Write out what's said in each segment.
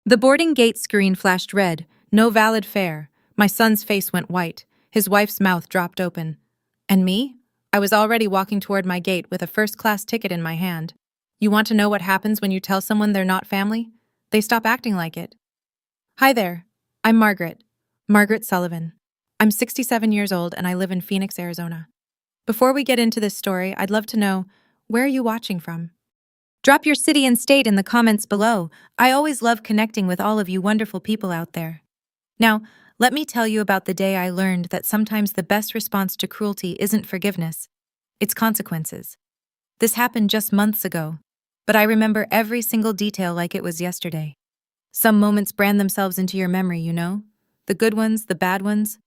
The boarding gate screen flashed red. No valid fare. My son's face went white. His wife's mouth dropped open. And me? I was already walking toward my gate with a first-class ticket in my hand. You want to know what happens when you tell someone they're not family? They stop acting like it. Hi there. I'm Margaret. Margaret Sullivan. I'm 67 years old and I live in Phoenix, Arizona. Before we get into this story, I'd love to know, where are you watching from? Drop your city and state in the comments below. I always love connecting with all of you wonderful people out there. Now, let me tell you about the day I learned that sometimes the best response to cruelty isn't forgiveness, it's consequences. This happened just months ago, but I remember every single detail like it was yesterday. Some moments brand themselves into your memory, you know? The good ones, the bad ones,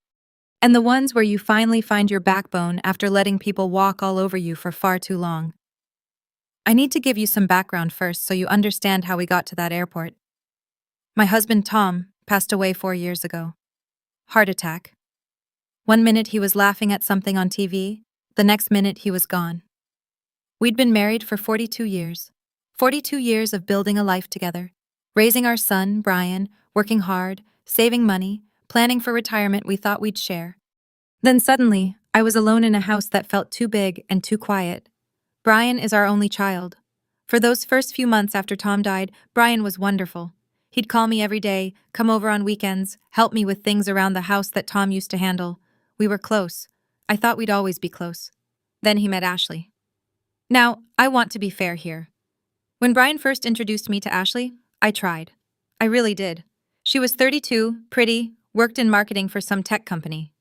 and the ones where you finally find your backbone after letting people walk all over you for far too long. I need to give you some background first so you understand how we got to that airport. My husband, Tom, passed away 4 years ago. Heart attack. One minute he was laughing at something on TV, the next minute he was gone. We'd been married for 42 years. 42 years of building a life together, raising our son, Brian, working hard, saving money, planning for retirement we thought we'd share. Then suddenly, I was alone in a house that felt too big and too quiet. Brian is our only child. For those first few months after Tom died, Brian was wonderful. He'd call me every day, come over on weekends, help me with things around the house that Tom used to handle. We were close. I thought we'd always be close. Then he met Ashley. Now, I want to be fair here. When Brian first introduced me to Ashley, I tried. I really did. She was 32, pretty, worked in marketing for some tech company.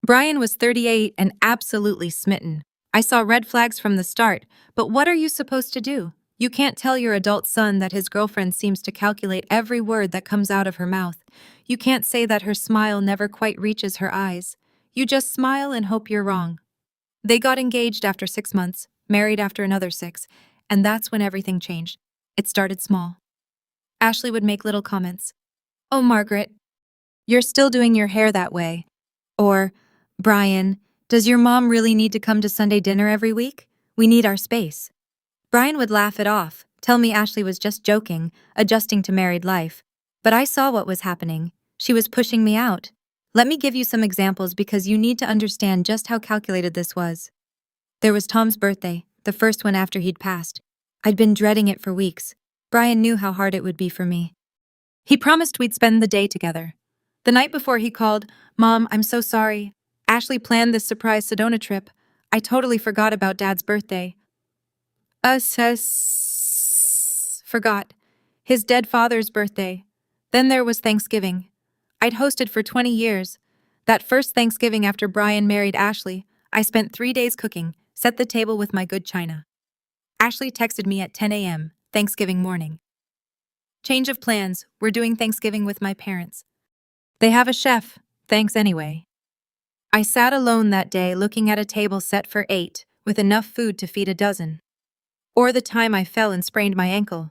Brian was 38 and absolutely smitten. I saw red flags from the start, but what are you supposed to do? You can't tell your adult son that his girlfriend seems to calculate every word that comes out of her mouth. You can't say that her smile never quite reaches her eyes. You just smile and hope you're wrong. They got engaged after 6 months, married after another 6, and that's when everything changed. It started small. Ashley would make little comments. "Oh, Margaret, you're still doing your hair that way." Or, "Brian, does your mom really need to come to Sunday dinner every week? We need our space." Brian would laugh it off, tell me Ashley was just joking, adjusting to married life. But I saw what was happening. She was pushing me out. Let me give you some examples because you need to understand just how calculated this was. There was Tom's birthday, the first one after he'd passed. I'd been dreading it for weeks. Brian knew how hard it would be for me. He promised we'd spend the day together. The night before he called, "Mom, I'm so sorry. Ashley planned this surprise Sedona trip. I totally forgot about Dad's birthday." Forgot. His dead father's birthday. Then there was Thanksgiving. I'd hosted for 20 years. That first Thanksgiving after Brian married Ashley, I spent 3 days cooking, set the table with my good china. Ashley texted me at 10 a.m., Thanksgiving morning. "Change of plans, we're doing Thanksgiving with my parents. They have a chef, thanks anyway." I sat alone that day looking at a table set for 8, with enough food to feed a dozen. Or the time I fell and sprained my ankle.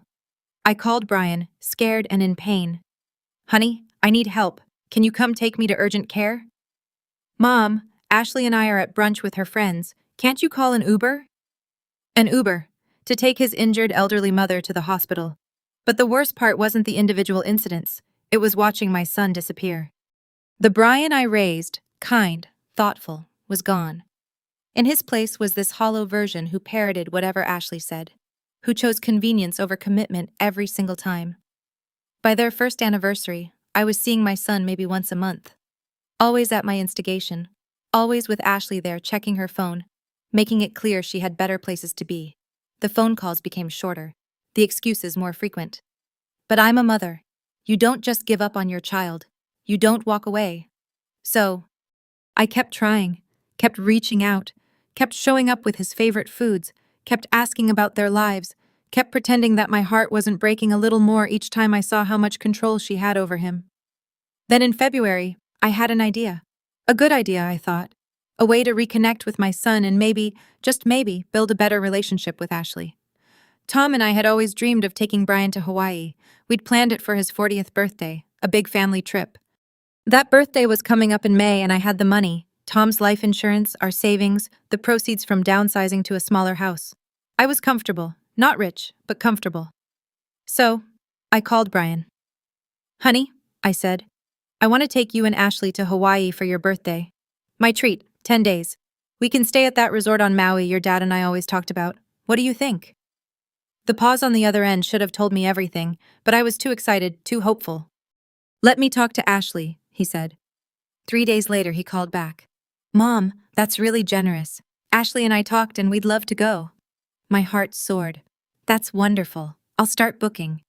I called Brian, scared and in pain. "Honey, I need help. Can you come take me to urgent care?" "Mom, Ashley and I are at brunch with her friends. Can't you call an Uber?" An Uber, to take his injured elderly mother to the hospital. But the worst part wasn't the individual incidents. It was watching my son disappear. The Brian I raised, kind, thoughtful, was gone. In his place was this hollow version who parroted whatever Ashley said, who chose convenience over commitment every single time. By their first anniversary, I was seeing my son maybe once a month. Always at my instigation, always with Ashley there checking her phone, making it clear she had better places to be. The phone calls became shorter, the excuses more frequent. But I'm a mother. You don't just give up on your child. You don't walk away. So, I kept trying, kept reaching out, kept showing up with his favorite foods, kept asking about their lives, kept pretending that my heart wasn't breaking a little more each time I saw how much control she had over him. Then in February, I had an idea. A good idea, I thought. A way to reconnect with my son and maybe, just maybe, build a better relationship with Ashley. Tom and I had always dreamed of taking Brian to Hawaii. We'd planned it for his 40th birthday, a big family trip. That birthday was coming up in May and I had the money, Tom's life insurance, our savings, the proceeds from downsizing to a smaller house. I was comfortable, not rich, but comfortable. So, I called Brian. Honey, I said, I want to take you and Ashley to Hawaii for your birthday. My treat, 10 days. We can stay at that resort on Maui your dad and I always talked about. What do you think? The pause on the other end should have told me everything, but I was too excited, too hopeful. Let me talk to Ashley, he said. 3 days later, he called back. Mom, that's really generous. Ashley and I talked and we'd love to go. My heart soared. That's wonderful. I'll start booking.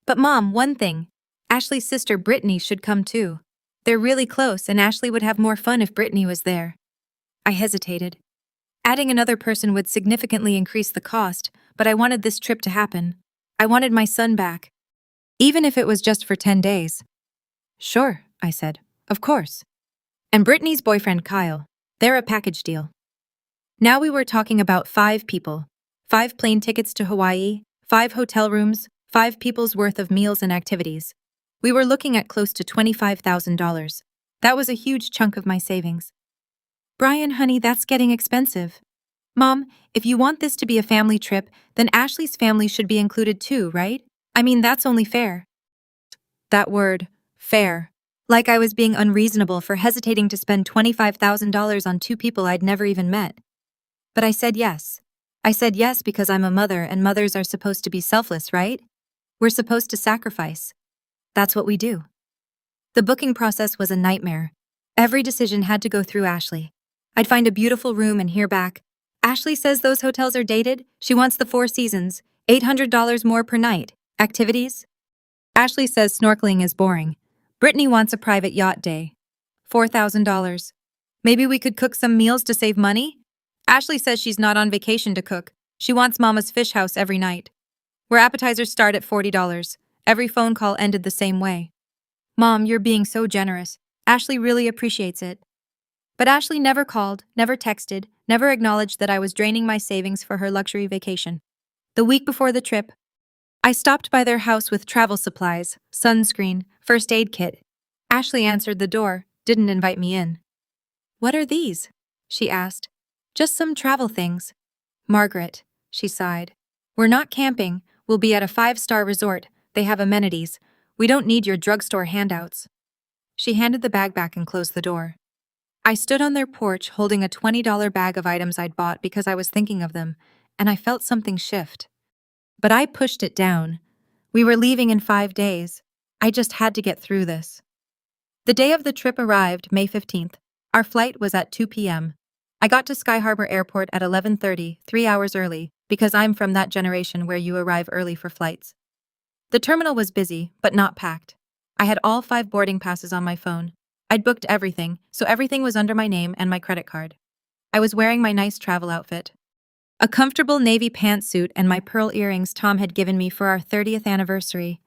But Mom, one thing. Ashley's sister Brittany should come too. They're really close and Ashley would have more fun if Brittany was there. I hesitated. Adding another person would significantly increase the cost, but I wanted this trip to happen. I wanted my son back. Even if it was just for 10 days. Sure, I said. Of course. And Brittany's boyfriend Kyle. They're a package deal. Now we were talking about 5 people. 5 plane tickets to Hawaii, 5 hotel rooms, 5 people's worth of meals and activities. We were looking at close to $25,000. That was a huge chunk of my savings. Brian, honey, that's getting expensive. Mom, if you want this to be a family trip, then Ashley's family should be included too, right? I mean, that's only fair. That word, fair. Like I was being unreasonable for hesitating to spend $25,000 on 2 people I'd never even met. But I said yes. I said yes because I'm a mother and mothers are supposed to be selfless, right? We're supposed to sacrifice. That's what we do. The booking process was a nightmare. Every decision had to go through Ashley. I'd find a beautiful room and hear back. Ashley says those hotels are dated. She wants the 4 seasons, $800 more per night. Activities? Ashley says snorkeling is boring. Brittany wants a private yacht day. $4,000. Maybe we could cook some meals to save money? Ashley says she's not on vacation to cook. She wants Mama's fish house every night. Where appetizers start at $40. Every phone call ended the same way. Mom, you're being so generous. Ashley really appreciates it. But Ashley never called, never texted, never acknowledged that I was draining my savings for her luxury vacation. The week before the trip, I stopped by their house with travel supplies, sunscreen, first aid kit. Ashley answered the door, didn't invite me in. What are these? She asked. Just some travel things. Margaret, she sighed. We're not camping. We'll be at a 5-star resort. They have amenities. We don't need your drugstore handouts. She handed the bag back and closed the door. I stood on their porch holding a $20 bag of items I'd bought because I was thinking of them, and I felt something shift. But I pushed it down. We were leaving in 5 days. I just had to get through this. The day of the trip arrived, May 15th. Our flight was at 2 p.m. I got to Sky Harbor Airport at 11:30, 3 hours early, because I'm from that generation where you arrive early for flights. The terminal was busy, but not packed. I had all 5 boarding passes on my phone. I'd booked everything, so everything was under my name and my credit card. I was wearing my nice travel outfit. A comfortable navy pantsuit and my pearl earrings Tom had given me for our 30th anniversary.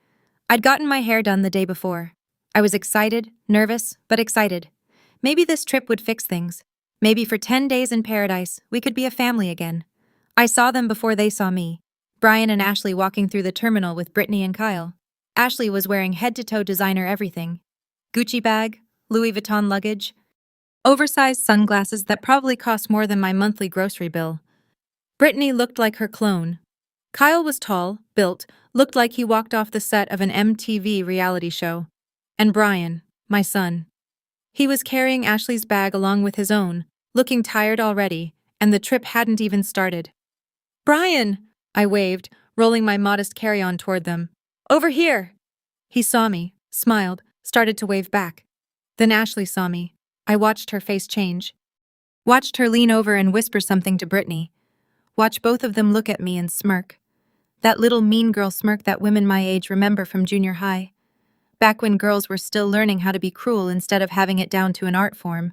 I'd gotten my hair done the day before. I was excited, nervous, but excited. Maybe this trip would fix things. Maybe for 10 days in paradise, we could be a family again. I saw them before they saw me. Brian and Ashley walking through the terminal with Brittany and Kyle. Ashley was wearing head-to-toe designer everything. Gucci bag, Louis Vuitton luggage, oversized sunglasses that probably cost more than my monthly grocery bill. Brittany looked like her clone. Kyle was tall, built, looked like he walked off the set of an MTV reality show. And Brian, my son. He was carrying Ashley's bag along with his own, looking tired already, and the trip hadn't even started. Brian! I waved, rolling my modest carry-on toward them. Over here! He saw me, smiled, started to wave back. Then Ashley saw me. I watched her face change. Watched her lean over and whisper something to Brittany. Watch both of them look at me and smirk. That little mean girl smirk that women my age remember from junior high. Back when girls were still learning how to be cruel instead of having it down to an art form.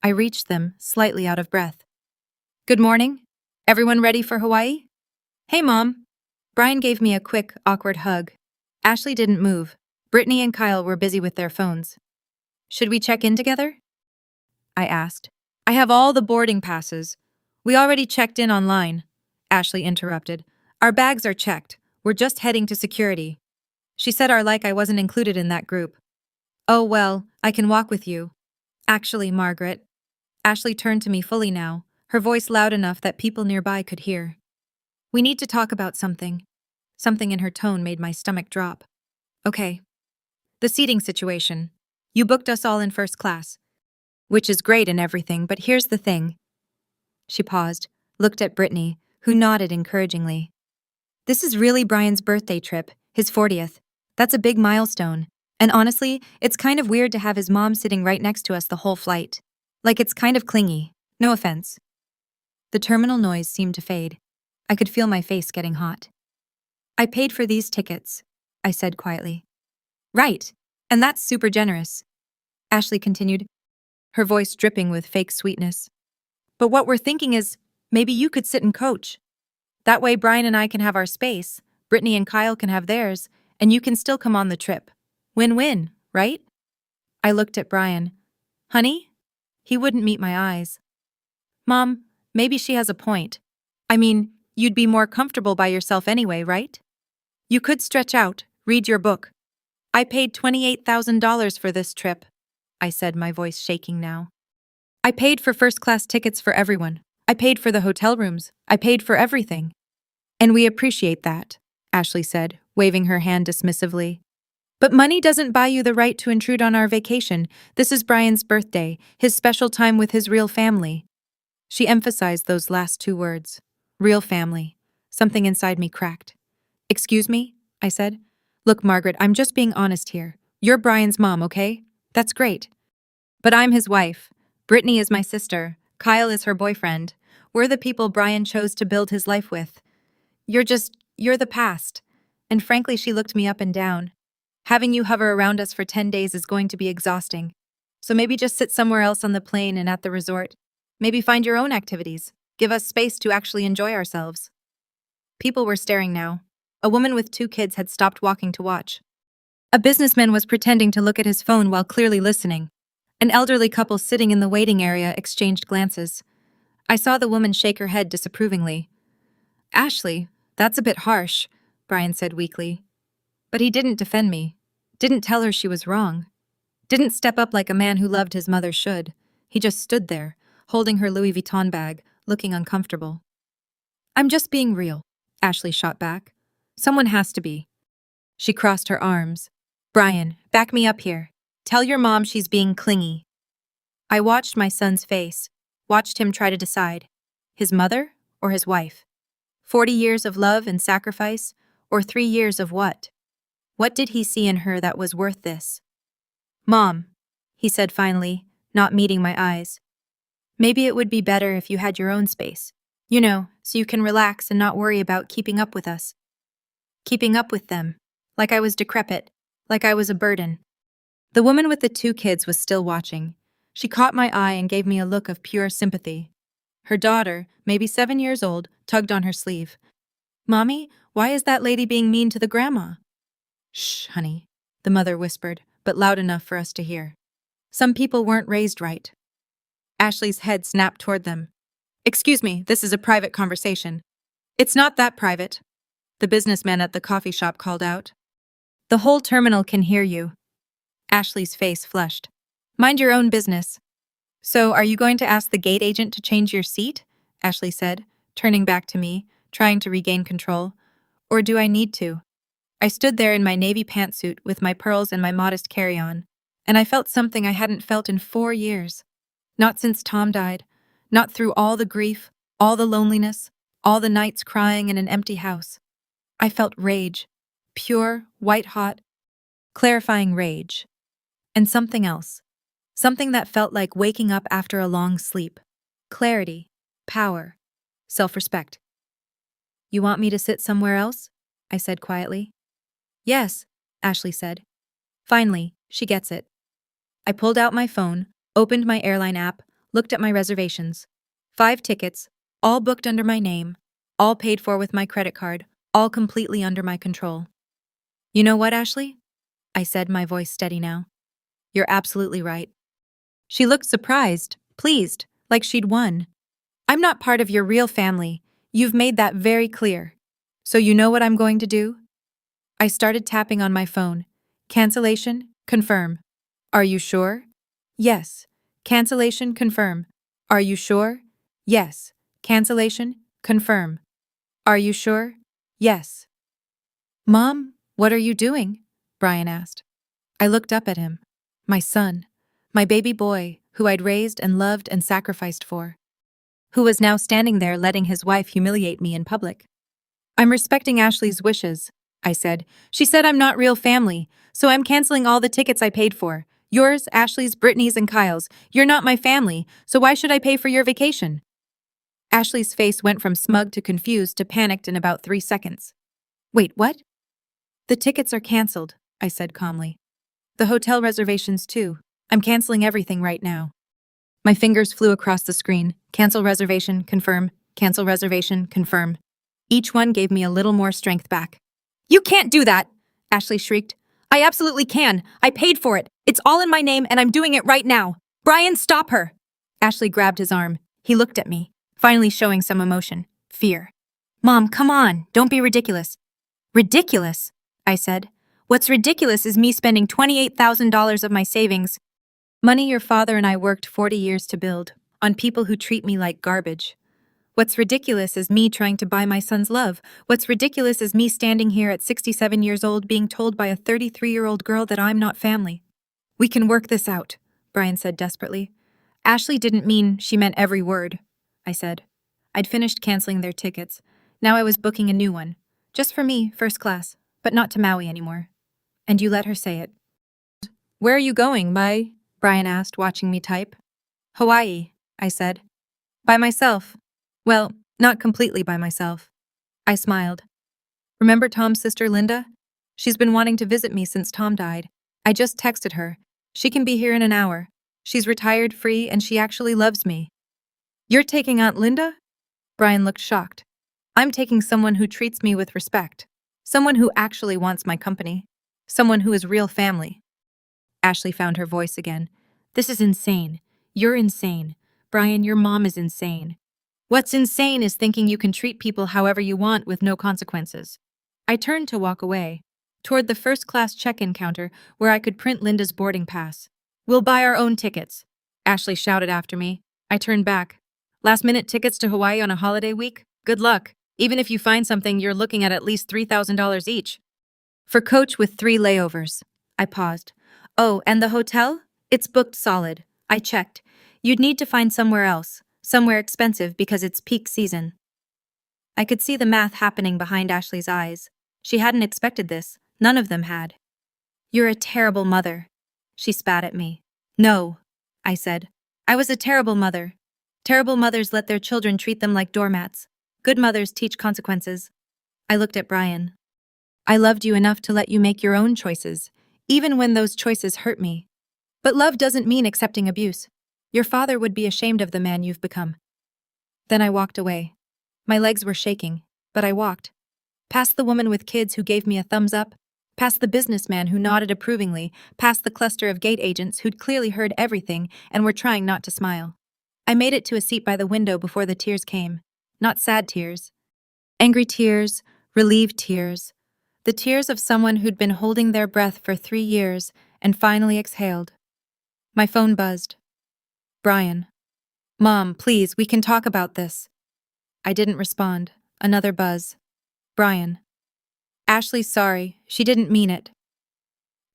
I reached them, slightly out of breath. Good morning. Everyone ready for Hawaii? Hey, Mom. Brian gave me a quick, awkward hug. Ashley didn't move. Brittany and Kyle were busy with their phones. Should we check in together? I asked. I have all the boarding passes. We already checked in online. Ashley interrupted. Our bags are checked. We're just heading to security. She said like I wasn't included in that group. Oh well, I can walk with you. Actually, Margaret. Ashley turned to me fully now, her voice loud enough that people nearby could hear. We need to talk about something. Something in her tone made my stomach drop. Okay. The seating situation. You booked us all in first class, which is great and everything, but here's the thing. She paused, looked at Brittany, who nodded encouragingly. This is really Brian's birthday trip, his 40th. That's a big milestone. And honestly, it's kind of weird to have his mom sitting right next to us the whole flight. Like it's kind of clingy. No offense. The terminal noise seemed to fade. I could feel my face getting hot. I paid for these tickets, I said quietly. Right. And that's super generous, Ashley continued, her voice dripping with fake sweetness. But what we're thinking is, maybe you could sit and coach. That way Brian and I can have our space, Brittany and Kyle can have theirs, and you can still come on the trip. Win-win, right? I looked at Brian. Honey? He wouldn't meet my eyes. Mom, maybe she has a point. I mean, you'd be more comfortable by yourself anyway, right? You could stretch out, read your book. I paid $28,000 for this trip, I said, my voice shaking now. I paid for first-class tickets for everyone. I paid for the hotel rooms. I paid for everything. And we appreciate that, Ashley said, waving her hand dismissively. But money doesn't buy you the right to intrude on our vacation. This is Brian's birthday, his special time with his real family. She emphasized those last two words. Real family. Something inside me cracked. Excuse me? I said. Look, Margaret, I'm just being honest here. You're Brian's mom, okay? That's great. But I'm his wife. Brittany is my sister. Kyle is her boyfriend. We're the people Brian chose to build his life with. You're the past. And frankly, she looked me up and down. Having you hover around us for 10 days is going to be exhausting. So maybe just sit somewhere else on the plane and at the resort. Maybe find your own activities. Give us space to actually enjoy ourselves. People were staring now. A woman with 2 kids had stopped walking to watch. A businessman was pretending to look at his phone while clearly listening. An elderly couple sitting in the waiting area exchanged glances. I saw the woman shake her head disapprovingly. Ashley, that's a bit harsh, Brian said weakly. But he didn't defend me. Didn't tell her she was wrong. Didn't step up like a man who loved his mother should. He just stood there, holding her Louis Vuitton bag, looking uncomfortable. I'm just being real, Ashley shot back. Someone has to be. She crossed her arms. Brian, back me up here. Tell your mom she's being clingy. I watched my son's face, watched him try to decide. His mother or his wife? 40 years of love and sacrifice, or 3 years of what? What did he see in her that was worth this? Mom, he said finally, not meeting my eyes. Maybe it would be better if you had your own space. You know, so you can relax and not worry about keeping up with us. Keeping up with them. Like I was decrepit. Like I was a burden. The woman with the 2 kids was still watching. She caught my eye and gave me a look of pure sympathy. Her daughter, maybe 7 years old, tugged on her sleeve. Mommy, why is that lady being mean to the grandma? Shh, honey, the mother whispered, but loud enough for us to hear. Some people weren't raised right. Ashley's head snapped toward them. Excuse me, this is a private conversation. It's not that private, the businessman at the coffee shop called out. The whole terminal can hear you. Ashley's face flushed. Mind your own business. So, are you going to ask the gate agent to change your seat? Ashley said, turning back to me, trying to regain control. Or do I need to? I stood there in my navy pantsuit with my pearls and my modest carry-on, and I felt something I hadn't felt in 4 years. Not since Tom died, not through all the grief, all the loneliness, all the nights crying in an empty house. I felt rage, pure, white-hot, clarifying rage. And something else. Something that felt like waking up after a long sleep. Clarity, power, self-respect. You want me to sit somewhere else? I said quietly. Yes, Ashley said. Finally, she gets it. I pulled out my phone, opened my airline app, looked at my reservations. 5 tickets, all booked under my name, all paid for with my credit card, all completely under my control. You know what, Ashley? I said, my voice steady now. You're absolutely right. She looked surprised, pleased, like she'd won. I'm not part of your real family. You've made that very clear. So you know what I'm going to do? I started tapping on my phone. Cancellation, confirm. Are you sure? Yes. Cancellation, confirm. Are you sure? Yes. Cancellation, confirm. Are you sure? Yes. Mom, what are you doing? Brian asked. I looked up at him. My son. My baby boy, who I'd raised and loved and sacrificed for. Who was now standing there letting his wife humiliate me in public. I'm respecting Ashley's wishes, I said. She said I'm not real family, so I'm canceling all the tickets I paid for. Yours, Ashley's, Brittany's, and Kyle's. You're not my family, so why should I pay for your vacation? Ashley's face went from smug to confused to panicked in about 3 seconds. Wait, what? The tickets are canceled, I said calmly. The hotel reservations too. I'm canceling everything right now. My fingers flew across the screen. Cancel reservation, confirm. Cancel reservation, confirm. Each one gave me a little more strength back. You can't do that, Ashley shrieked. I absolutely can. I paid for it. It's all in my name and I'm doing it right now. Brian, stop her. Ashley grabbed his arm. He looked at me, finally showing some emotion. Fear. Mom, come on. Don't be ridiculous. Ridiculous, I said. What's ridiculous is me spending $28,000 of my savings. Money your father and I worked 40 years to build, on people who treat me like garbage. What's ridiculous is me trying to buy my son's love. What's ridiculous is me standing here at 67 years old being told by a 33-year-old girl that I'm not family. We can work this out, Brian said desperately. Ashley didn't mean she meant every word, I said. I'd finished canceling their tickets. Now I was booking a new one. Just for me, first class, but not to Maui anymore. And you let her say it. Where are you going, Mai? Brian asked, watching me type. Hawaii, I said. By myself. Well, not completely by myself. I smiled. Remember Tom's sister Linda? She's been wanting to visit me since Tom died. I just texted her. She can be here in an hour. She's retired, free, and she actually loves me. You're taking Aunt Linda? Brian looked shocked. I'm taking someone who treats me with respect. Someone who actually wants my company. Someone who is real family. Ashley found her voice again. This is insane. You're insane. Brian, your mom is insane. What's insane is thinking you can treat people however you want with no consequences. I turned to walk away, toward the first-class check-in counter where I could print Linda's boarding pass. We'll buy our own tickets, Ashley shouted after me. I turned back. Last-minute tickets to Hawaii on a holiday week? Good luck. Even if you find something, you're looking at least $3,000 each. For coach with 3 layovers. I paused. Oh, and the hotel? It's booked solid. I checked. You'd need to find somewhere else. Somewhere expensive because it's peak season. I could see the math happening behind Ashley's eyes. She hadn't expected this. None of them had. You're a terrible mother. She spat at me. No, I said. I was a terrible mother. Terrible mothers let their children treat them like doormats. Good mothers teach consequences. I looked at Brian. I loved you enough to let you make your own choices, even when those choices hurt me. But love doesn't mean accepting abuse. Your father would be ashamed of the man you've become. Then I walked away. My legs were shaking, but I walked. Past the woman with kids who gave me a thumbs up, past the businessman who nodded approvingly, past the cluster of gate agents who'd clearly heard everything and were trying not to smile. I made it to a seat by the window before the tears came. Not sad tears. Angry tears, relieved tears. The tears of someone who'd been holding their breath for 3 years and finally exhaled. My phone buzzed. Brian. Mom, please, we can talk about this. I didn't respond. Another buzz. Brian. Ashley's sorry. She didn't mean it.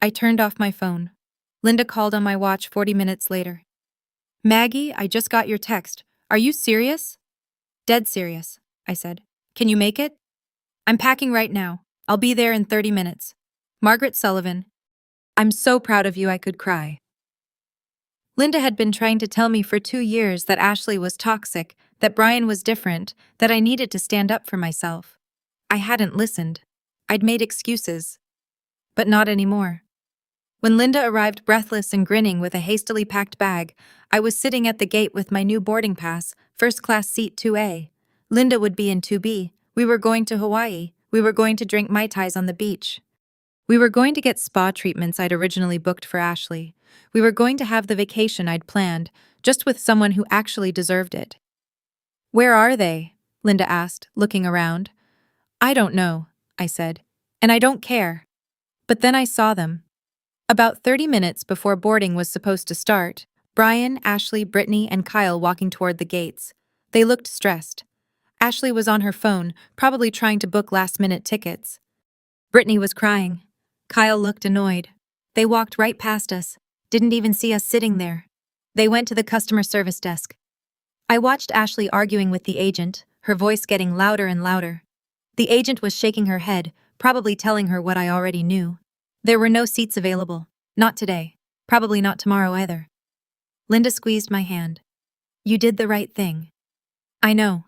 I turned off my phone. Linda called on my watch 40 minutes later. Maggie, I just got your text. Are you serious? Dead serious, I said. Can you make it? I'm packing right now. I'll be there in 30 minutes. Margaret Sullivan. I'm so proud of you I could cry. Linda had been trying to tell me for 2 years that Ashley was toxic, that Brian was different, that I needed to stand up for myself. I hadn't listened. I'd made excuses. But not anymore. When Linda arrived breathless and grinning with a hastily packed bag, I was sitting at the gate with my new boarding pass, first-class seat 2A. Linda would be in 2B. We were going to Hawaii. We were going to drink Mai Tais on the beach. We were going to get spa treatments I'd originally booked for Ashley. We were going to have the vacation I'd planned, just with someone who actually deserved it. Where are they? Linda asked, looking around. I don't know, I said, and I don't care. But then I saw them. About 30 minutes before boarding was supposed to start, Brian, Ashley, Brittany, and Kyle walking toward the gates. They looked stressed. Ashley was on her phone, probably trying to book last-minute tickets. Brittany was crying. Kyle looked annoyed. They walked right past us, didn't even see us sitting there. They went to the customer service desk. I watched Ashley arguing with the agent, her voice getting louder and louder. The agent was shaking her head, probably telling her what I already knew. There were no seats available. Not today. Probably not tomorrow either. Linda squeezed my hand. You did the right thing. I know,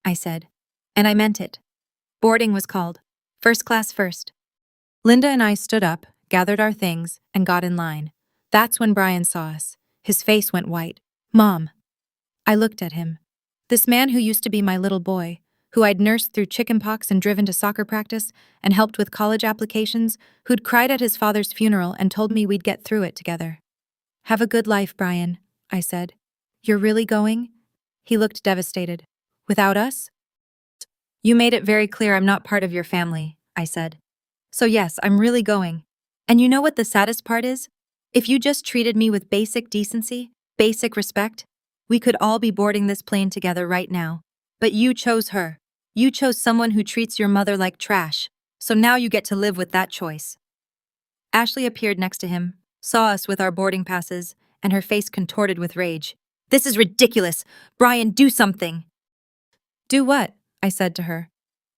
I said. And I meant it. Boarding was called. First class first. Linda and I stood up, gathered our things, and got in line. That's when Brian saw us. His face went white. Mom. I looked at him. This man who used to be my little boy, who I'd nursed through chickenpox and driven to soccer practice and helped with college applications, who'd cried at his father's funeral and told me we'd get through it together. Have a good life, Brian, I said. You're really going? He looked devastated. Without us? You made it very clear I'm not part of your family, I said. So yes, I'm really going. And you know what the saddest part is? If you just treated me with basic decency, basic respect, we could all be boarding this plane together right now. But you chose her. You chose someone who treats your mother like trash. So now you get to live with that choice. Ashley appeared next to him, saw us with our boarding passes, and her face contorted with rage. This is ridiculous. Brian, do something. Do what? I said to her.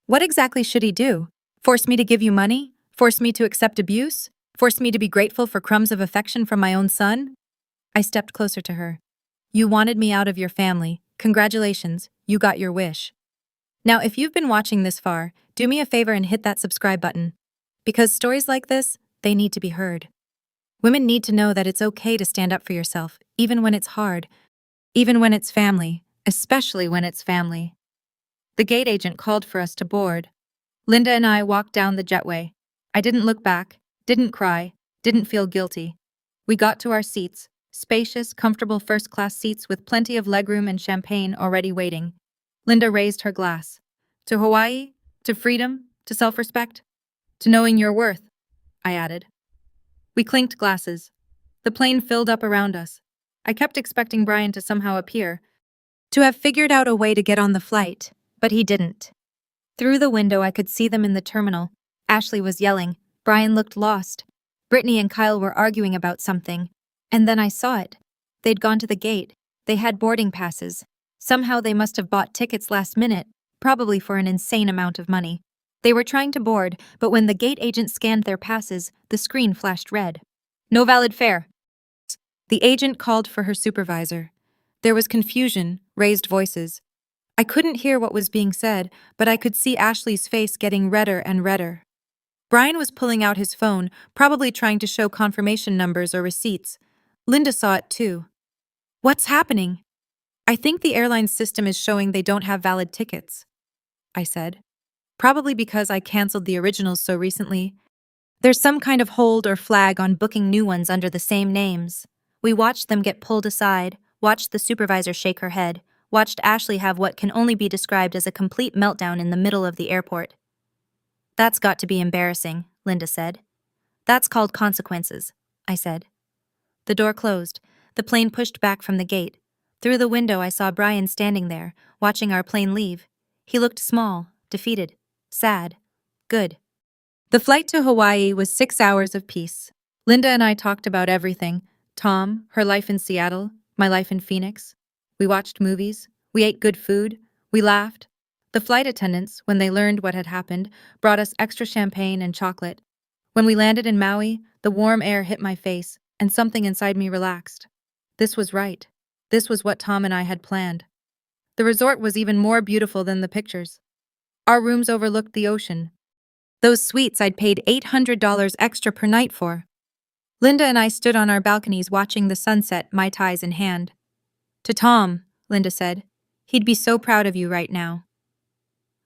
What exactly should he do? Force me to give you money? Force me to accept abuse? Force me to be grateful for crumbs of affection from my own son? I stepped closer to her. You wanted me out of your family. Congratulations, you got your wish. Now, if you've been watching this far, do me a favor and hit that subscribe button. Because stories like this, they need to be heard. Women need to know that it's okay to stand up for yourself, even when it's hard, even when it's family, especially when it's family. The gate agent called for us to board. Linda and I walked down the jetway. I didn't look back, didn't cry, didn't feel guilty. We got to our seats, spacious, comfortable first-class seats with plenty of legroom and champagne already waiting. Linda raised her glass. To Hawaii? To freedom? To self-respect? To knowing your worth, I added. We clinked glasses. The plane filled up around us. I kept expecting Brian to somehow appear, to have figured out a way to get on the flight, but he didn't. Through the window I could see them in the terminal. Ashley was yelling. Brian looked lost. Brittany and Kyle were arguing about something. And then I saw it. They'd gone to the gate. They had boarding passes. Somehow they must have bought tickets last minute, probably for an insane amount of money. They were trying to board, but when the gate agent scanned their passes, the screen flashed red. No valid fare. The agent called for her supervisor. There was confusion, raised voices. I couldn't hear what was being said, but I could see Ashley's face getting redder and redder. Brian was pulling out his phone, probably trying to show confirmation numbers or receipts. Linda saw it too. What's happening? I think the airline's system is showing they don't have valid tickets, I said. Probably because I canceled the originals so recently. There's some kind of hold or flag on booking new ones under the same names. We watched them get pulled aside, watched the supervisor shake her head, watched Ashley have what can only be described as a complete meltdown in the middle of the airport. That's got to be embarrassing, Linda said. That's called consequences, I said. The door closed. The plane pushed back from the gate. Through the window I saw Brian standing there, watching our plane leave. He looked small, defeated, sad, good. The flight to Hawaii was 6 hours of peace. Linda and I talked about everything. Tom, her life in Seattle, my life in Phoenix. We watched movies. We ate good food. We laughed. The flight attendants, when they learned what had happened, brought us extra champagne and chocolate. When we landed in Maui, the warm air hit my face, and something inside me relaxed. This was right. This was what Tom and I had planned. The resort was even more beautiful than the pictures. Our rooms overlooked the ocean. Those suites I'd paid $800 extra per night for. Linda and I stood on our balconies watching the sunset, Mai Tais in hand. To Tom, Linda said, he'd be so proud of you right now.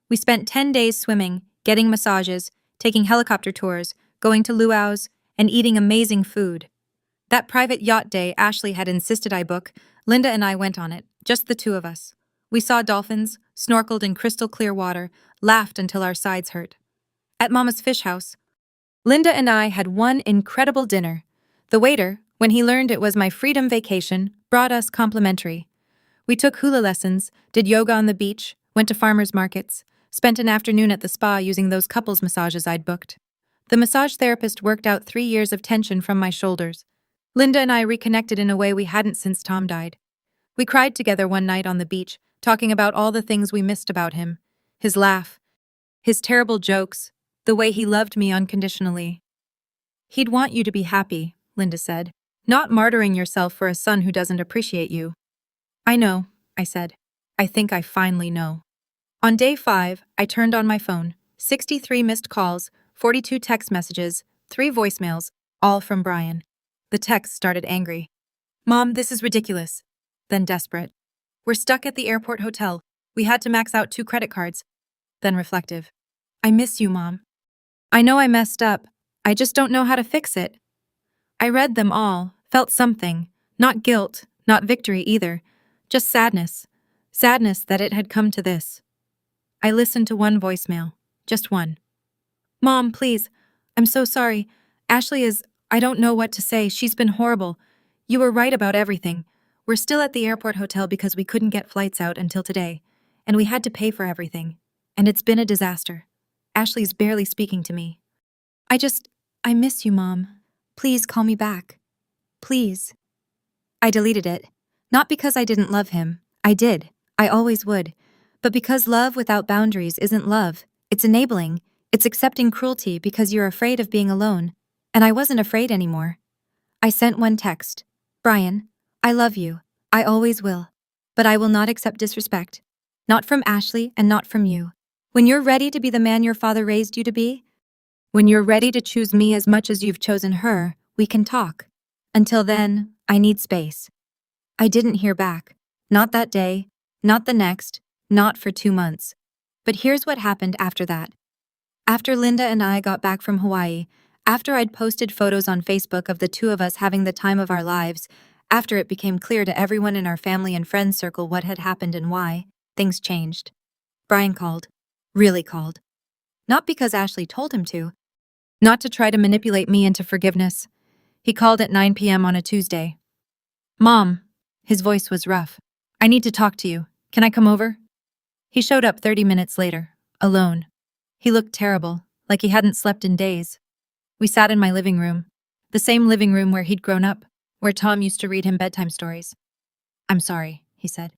We spent 10 days swimming, getting massages, taking helicopter tours, going to luau's, and eating amazing food. That private yacht day Ashley had insisted I book, Linda and I went on it, just the two of us. We saw dolphins, snorkeled in crystal clear water, laughed until our sides hurt. At Mama's Fish House, Linda and I had one incredible dinner. The waiter, when he learned it was my freedom vacation, brought us complimentary. We took hula lessons, did yoga on the beach, went to farmers markets, spent an afternoon at the spa using those couples massages I'd booked. The massage therapist worked out 3 years of tension from my shoulders. Linda and I reconnected in a way we hadn't since Tom died. We cried together one night on the beach, talking about all the things we missed about him. His laugh, his terrible jokes, the way he loved me unconditionally. He'd want you to be happy, Linda said, not martyring yourself for a son who doesn't appreciate you. I know, I said. I think I finally know. On day 5, I turned on my phone. 63 missed calls, 42 text messages, 3 voicemails, all from Brian. The text started angry. Mom, this is ridiculous. Then desperate. We're stuck at the airport hotel. We had to max out 2 credit cards. Then reflective. I miss you, Mom. I know I messed up. I just don't know how to fix it. I read them all, felt something. Not guilt, not victory either. Just sadness. Sadness that it had come to this. I listened to one voicemail. Just one. Mom, please. I'm so sorry. Ashley is, I don't know what to say. She's been horrible. You were right about everything. We're still at the airport hotel because we couldn't get flights out until today, and we had to pay for everything. And it's been a disaster. Ashley's barely speaking to me. I miss you, Mom. Please call me back. Please. I deleted it. Not because I didn't love him. I did. I always would. But because love without boundaries isn't love. It's enabling. It's accepting cruelty because you're afraid of being alone. And I wasn't afraid anymore. I sent one text. Brian, I love you. I always will. But I will not accept disrespect. Not from Ashley and not from you. When you're ready to be the man your father raised you to be, when you're ready to choose me as much as you've chosen her, we can talk. Until then, I need space. I didn't hear back. Not that day, not the next, not for 2 months. But here's what happened after that. After Linda and I got back from Hawaii, after I'd posted photos on Facebook of the 2 of us having the time of our lives, after it became clear to everyone in our family and friends circle what had happened and why, things changed. Brian called. Really called. Not because Ashley told him to. Not to try to manipulate me into forgiveness. He called at 9 p.m. on a Tuesday. Mom. His voice was rough. I need to talk to you. Can I come over? He showed up 30 minutes later, alone. He looked terrible, like he hadn't slept in days. We sat in my living room, the same living room where he'd grown up, where Tom used to read him bedtime stories. I'm sorry, he said.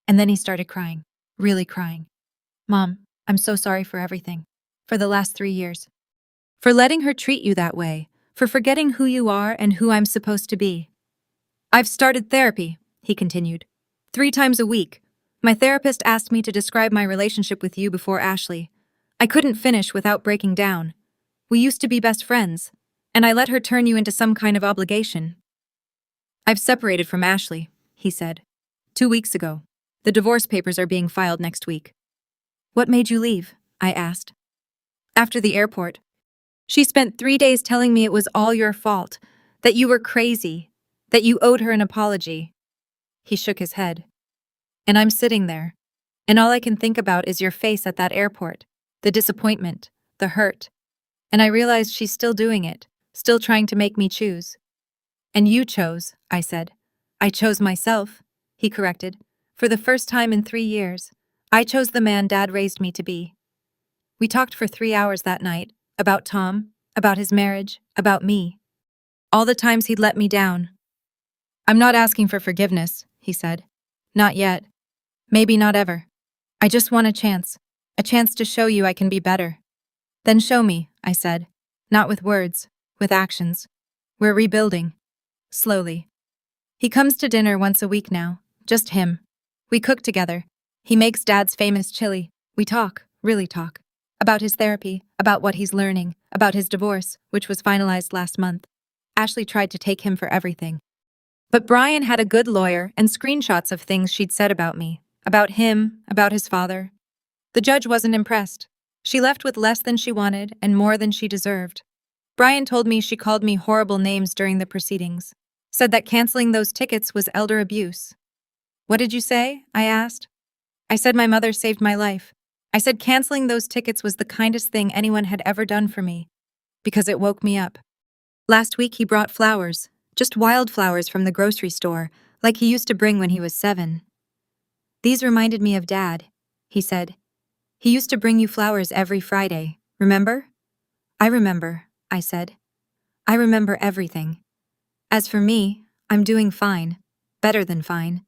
And then he started crying, really crying. Mom, I'm so sorry for everything, for the last 3 years. For letting her treat you that way, for forgetting who you are and who I'm supposed to be. I've started therapy, he continued. 3 times a week. My therapist asked me to describe my relationship with you before Ashley. I couldn't finish without breaking down. We used to be best friends, and I let her turn you into some kind of obligation. I've separated from Ashley, he said. 2 weeks ago. The divorce papers are being filed next week. What made you leave? I asked. After the airport. She spent 3 days telling me it was all your fault, that you were crazy, that you owed her an apology. He shook his head. And I'm sitting there, and all I can think about is your face at that airport, the disappointment, the hurt. And I realized she's still doing it, still trying to make me choose. And you chose, I said. I chose myself, he corrected. For the first time in 3 years, I chose the man Dad raised me to be. We talked for 3 hours that night, about Tom, about his marriage, about me. All the times he'd let me down. I'm not asking for forgiveness, he said. Not yet. Maybe not ever. I just want a chance to show you I can be better. Then show me, I said. Not with words, with actions. We're rebuilding. Slowly. He comes to dinner once a week now, just him. We cook together. He makes Dad's famous chili. We talk, really talk. About his therapy, about what he's learning, about his divorce, which was finalized last month. Ashley tried to take him for everything. But Brian had a good lawyer and screenshots of things she'd said about me, about him, about his father. The judge wasn't impressed. She left with less than she wanted and more than she deserved. Brian told me she called me horrible names during the proceedings, said that canceling those tickets was elder abuse. What did you say? I asked. I said my mother saved my life. I said canceling those tickets was the kindest thing anyone had ever done for me, because it woke me up. Last week he brought flowers, just wildflowers from the grocery store, like he used to bring when he was 7. These reminded me of Dad, he said. He used to bring you flowers every Friday, remember? I remember, I said. I remember everything. As for me, I'm doing fine. Better than fine.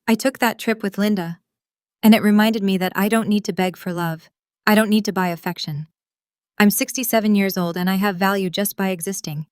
I took that trip with Linda, and it reminded me that I don't need to beg for love. I don't need to buy affection. I'm 67 years old and I have value just by existing.